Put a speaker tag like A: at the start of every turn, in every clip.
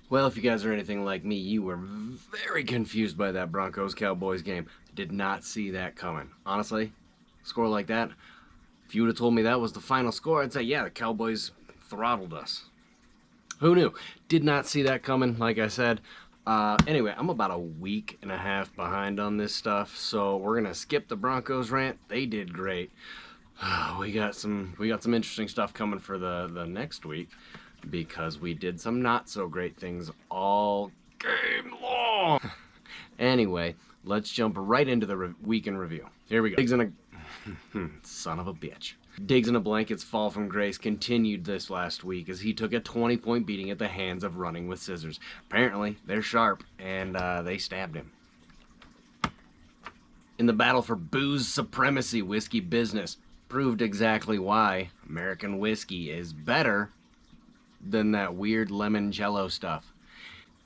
A: Well, if you guys are anything like me, you were very confused by that Broncos-Cowboys game. Did not see that coming. Honestly, score like that, if you would have told me that was the final score, I'd say, yeah, the Cowboys throttled us. Who knew? Did not see that coming, like I said. Anyway, I'm about a week and a half behind on this stuff, so we're gonna skip the Broncos rant. They did great. We got some interesting stuff coming for the next week, because we did some not so great things all game long. Anyway, let's jump right into the week in review. Here we go. Diggs in a son of a bitch. Diggs in a blanket's fall from grace continued this last week as he took a 20-point beating at the hands of running with scissors. Apparently, they're sharp, and they stabbed him. In the battle for booze supremacy, whiskey business proved exactly why American whiskey is better than that weird limoncello stuff.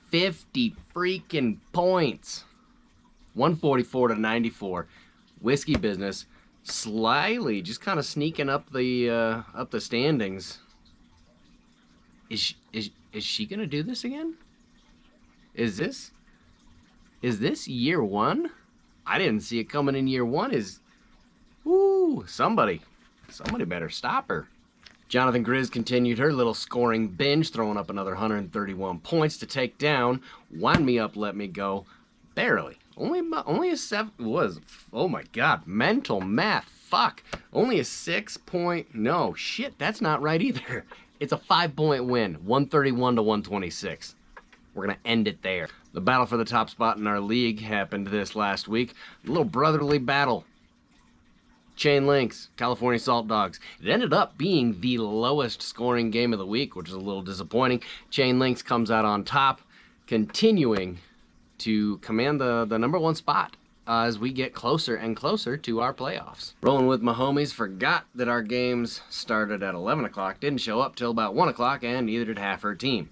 A: 50 freaking points. 144 to 94. Whiskey business slyly just kind of sneaking up the standings. Is she gonna do this again? Is this year one? I didn't see it coming in year one. Somebody better stop her. Jonathan Grizz continued her little scoring binge, throwing up another 131 points to take down Wind Me Up, Let Me Go. Barely. Only a 7 was, oh my god, mental math, fuck. Only a 6 point, no, shit, that's not right either. It's a 5-point win, 131 to 126. We're gonna end it there. The battle for the top spot in our league happened this last week. A little brotherly battle. Chain Links, California Salt Dogs. It ended up being the lowest scoring game of the week, which is a little disappointing. Chain Links comes out on top, continuing to command the number one spot as we get closer and closer to our playoffs. Rolling with my homies forgot that our games started at 11 o'clock, didn't show up till about 1 o'clock, and neither did half her team.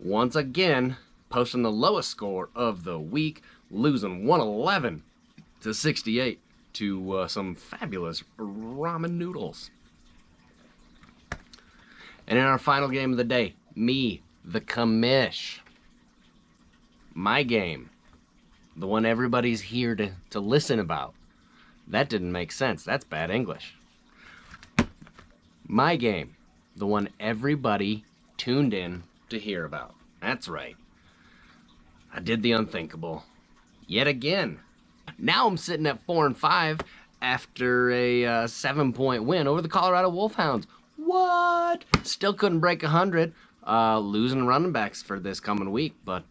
A: Once again, posting the lowest score of the week, losing 111 to 68 to some fabulous ramen noodles. And in our final game of the day, me, the commish. My game, the one everybody's here to listen about. That didn't make sense. That's bad English. My game, the one everybody tuned in to hear about. That's right. I did the unthinkable. Yet again. Now I'm sitting at 4-5 after a 7-point win over the Colorado Wolfhounds. What? Still couldn't break 100. Losing running backs for this coming week, but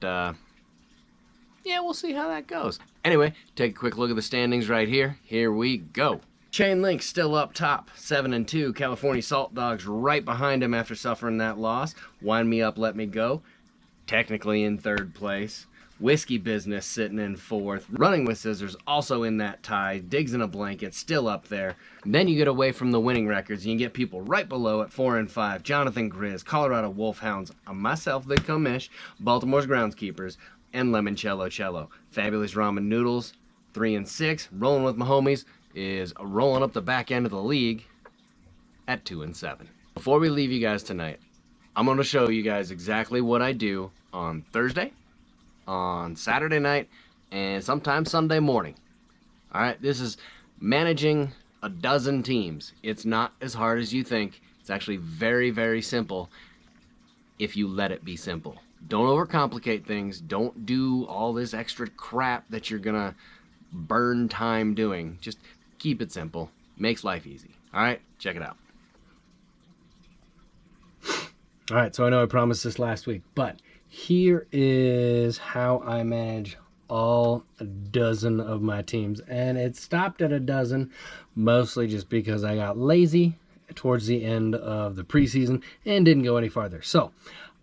A: yeah, we'll see how that goes. Anyway, take a quick look at the standings right here. Here we go. Chain Link still up top, 7-2. California Salt Dogs right behind him after suffering that loss. Wind Me Up, Let Me Go, technically in third place. Whiskey Business sitting in fourth. Running with Scissors also in that tie. Diggs in a Blanket still up there. And then you get away from the winning records and you get people right below at 4-5. Jonathan Grizz, Colorado Wolfhounds, myself, the commish, Baltimore's Groundskeepers, and Limoncello Cello. Fabulous Ramen Noodles, 3-6. Rolling with my homies is rolling up the back end of the league at 2-7. Before we leave you guys tonight, I'm going to show you guys exactly what I do on Thursday, on Saturday night, and sometimes Sunday morning. Alright, this is managing a dozen teams. It's not as hard as you think. It's actually very, very simple if you let it be simple. Don't overcomplicate things. Don't do all this extra crap that you're gonna burn time doing. Just keep it simple. Makes life easy. Alright, check it out. Alright, so I know I promised this last week, but here is how I manage all a dozen of my teams. And it stopped at a dozen, mostly just because I got lazy towards the end of the preseason and didn't go any farther. So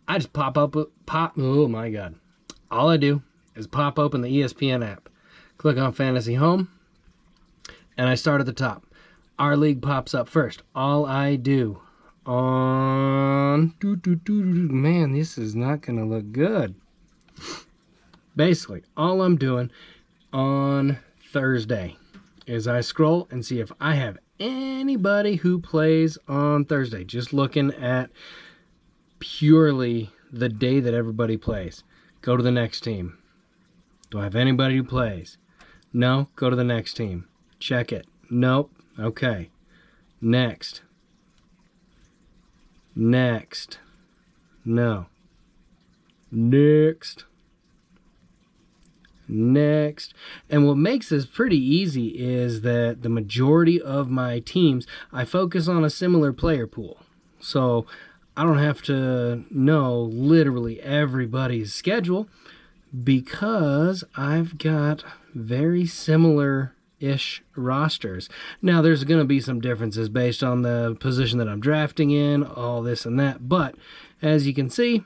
A: I just oh my God. All I do is pop open the ESPN app, click on Fantasy Home, and I start at the top. Our league pops up first. All I do on man, this is not gonna look good. Basically, all I'm doing on Thursday is I scroll and see if I have
B: anybody who plays on Thursday. Just looking at purely the day that everybody plays. Go to the next team. Do I have anybody who plays? No? Go to the next team. Check it. Nope. Okay. Next. Next. No. Next. Next. And what makes this pretty easy is that the majority of my teams, I focus on a similar player pool. So I don't have to know literally everybody's schedule because I've got very similar-ish rosters. Now, there's going to be some differences based on the position that I'm drafting in, all this and that. But as you can see,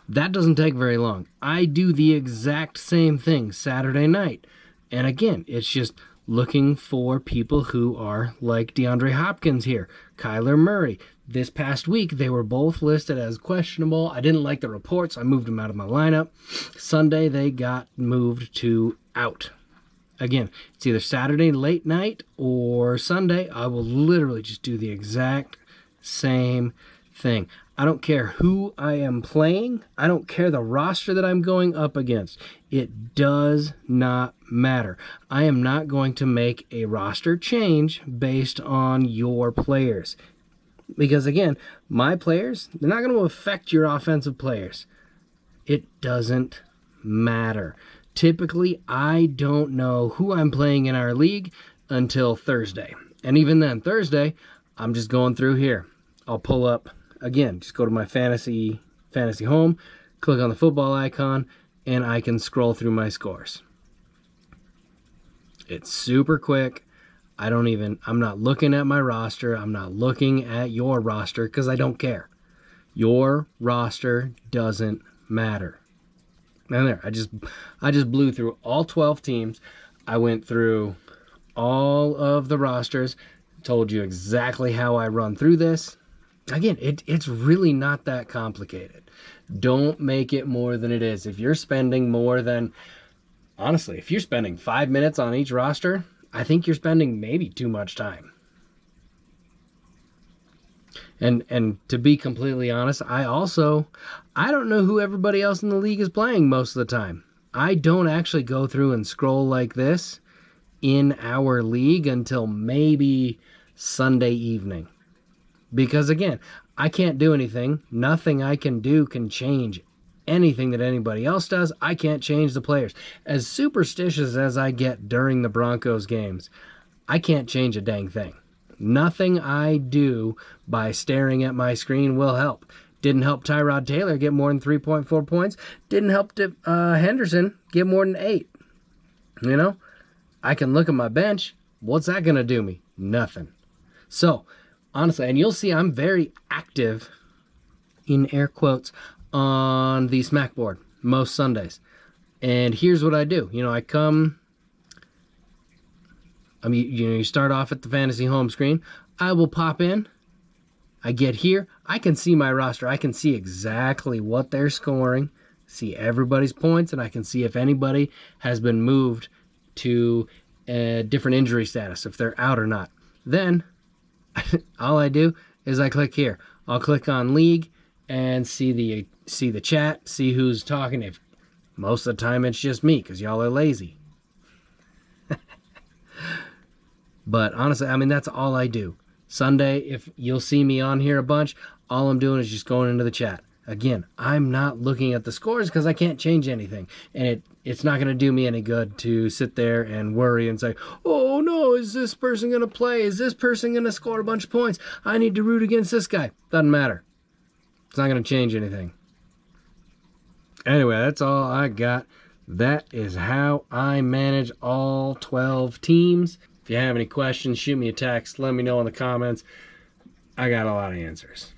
B: that doesn't take very long. I do the exact same thing Saturday night. And again, it's just looking for people who are like DeAndre Hopkins here, Kyler Murray. This past week, they were both listed as questionable. I didn't like the reports. I moved them out of my lineup. Sunday, they got moved to out. Again, it's either Saturday late night or Sunday. I will literally just do the exact same thing. I don't care who I am playing. I don't care the roster that I'm going up against. It does not matter. I am not going to make a roster change based on your players. Because again, my players, they're not going to affect your offensive players. It doesn't matter. Typically, I don't know who I'm playing in our league until Thursday. And even then, Thursday, I'm just going through here. I'll pull up, again, just go to my fantasy home, click on the football icon, and I can scroll through my scores. It's super quick. I'm not looking at my roster. I'm not looking at your roster because I don't care. Your roster doesn't matter. And there, I just blew through all 12 teams. I went through all of the rosters, told you exactly how I run through this. Again, it's really not that complicated. Don't make it more than it is. If you're spending honestly, if you're spending 5 minutes on each roster, I think you're spending maybe too much time. And to be completely honest, I don't know who everybody else in the league is playing most of the time. I don't actually go through and scroll like this in our league until maybe Sunday evening. Because again, I can't do anything. Nothing I can do can change anything that anybody else does. I can't change the players. As superstitious as I get during the Broncos games, I can't change a dang thing. Nothing I do by staring at my screen will help. Didn't help Tyrod Taylor get more than 3.4 points. Didn't help Henderson get more than 8. You know, I can look at my bench. What's that going to do me? Nothing. So, honestly, and you'll see I'm very active, in air quotes, on the Smack board most Sundays. And here's what I do. You start off at the fantasy home screen. I will pop in. I get here. I can see my roster. I can see exactly what they're scoring, see everybody's points, and I can see if anybody has been moved to a different injury status, if they're out or not. Then, all I do is I click here. I'll click on League and see the chat, see who's talking. If most of the time it's just me because y'all are lazy. But honestly, that's all I do. Sunday, if you'll see me on here a bunch, all I'm doing is just going into the chat. Again, I'm not looking at the scores because I can't change anything. And it's not going to do me any good to sit there and worry and say, oh no, is this person going to play? Is this person going to score a bunch of points? I need to root against this guy. Doesn't matter. It's not going to change anything. Anyway, that's all I got. That is how I manage all 12 teams. If you have any questions, shoot me a text. Let me know in the comments. I got a lot of answers.